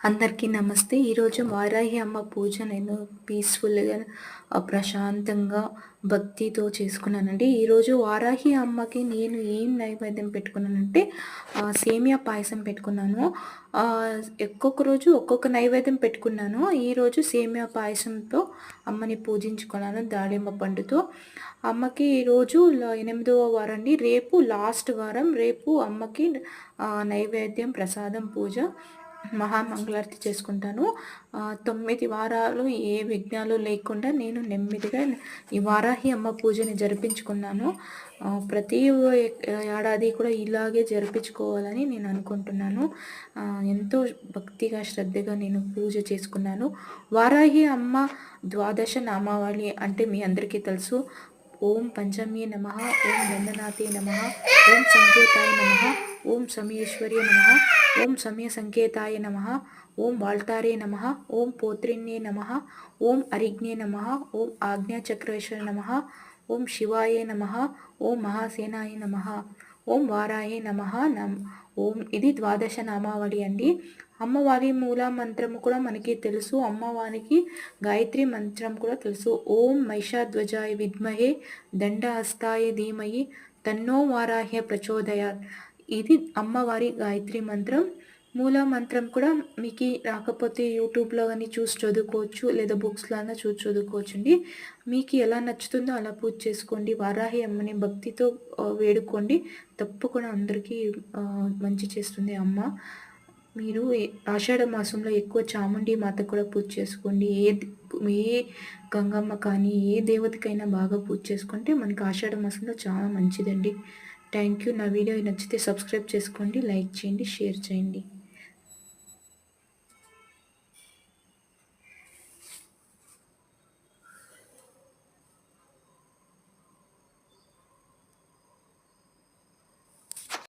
అందరికీ నమస్తే. ఈరోజు వారాహి అమ్మ పూజ నేను పీస్‌ఫుల్‌గా ప్రశాంతంగా, భక్తితో చేసుకున్నానండి. ఈరోజు వారాహి అమ్మకి నేను ఏం నైవేద్యం పెట్టుకున్నానంటే సేమియా పాయసం పెట్టుకున్నాను. ఒక్కొక్క రోజు ఒక్కొక్క నైవేద్యం పెట్టుకున్నాను. ఈరోజు సేమియా పాయసంతో అమ్మని పూజించుకున్నాను దానిమ్మ పండుతో. అమ్మకి ఈరోజు 8వ వారం అండి. రేపు లాస్ట్ వారం. రేపు అమ్మకి నైవేద్యం, ప్రసాదం, పూజ మహామంగళారతి చేసుకుంటాను. 9 వారాలు ఏ విఘ్నాలు లేకుండా నేను నెమ్మదిగా ఈ వారాహి అమ్మ పూజని జరిపించుకున్నాను. ప్రతి ఏడాది కూడా ఇలాగే జరిపించుకోవాలని నేను అనుకుంటున్నాను. ఎంతో భక్తిగా, శ్రద్ధగా నేను పూజ చేసుకున్నాను. వారాహి అమ్మ ద్వాదశ నామావళి అంటే మీ అందరికీ తెలుసు. ఓం పంచమ్యే నమః, ఓం నందనాథే నమః, ఓం సంకేతాయ నమః, ఓం సమయేశ్వర్యే నమః, ఓం సమయ సంకేతాయ నమః, ఓం వాల్టారే నమః, ఓం పోత్రిణ్యే నమః, ఓం అరిగ్నే నమః, ఓం ఆజ్ఞాచక్రేశ్వర నమః, ఓం శివాయ నమః, ఓం మహాసేనాయ నమః, ఓం వారాయే నమః. ఓం ఇది ద్వాదశ నామావళి అండి. అమ్మవారి మూల మంత్రము కూడా మనకి తెలుసు. అమ్మవారికి గాయత్రి మంత్రం కూడా తెలుసు. ఓం మహిషాధ్వజాయ విద్మహే దండహస్తాయ ధీమహి తన్నో వారాహ్య ప్రచోదయాత్. ఇది అమ్మవారి గాయత్రి మంత్రం. మూల మంత్రం కూడా మీకు రాకపోతే యూట్యూబ్లో కానీ చూసి చదువుకోవచ్చు, లేదా బుక్స్‌లోనా చూసి చదువుకోవచ్చండి. మీకు ఎలా నచ్చుతుందో అలా పూజ చేసుకోండి. వారాహి అమ్మని భక్తితో వేడుకోండి. తప్పకుండా అందరికీ మంచి చేస్తుంది అమ్మ. మీరు ఆషాఢ మాసంలో ఎక్కువ చాముండి మాతకు కూడా పూజ చేసుకోండి. ఏ గంగమ్మ కానీ ఏ దేవతకైనా బాగా పూజ చేసుకుంటే మనకి ఆషాఢ మాసంలో చాలా మంచిదండి. Thank you. నా వీడియో నచ్చితే సబ్స్క్రైబ్ చేసుకోండి, లైక్ చేయండి, షేర్ చేయండి.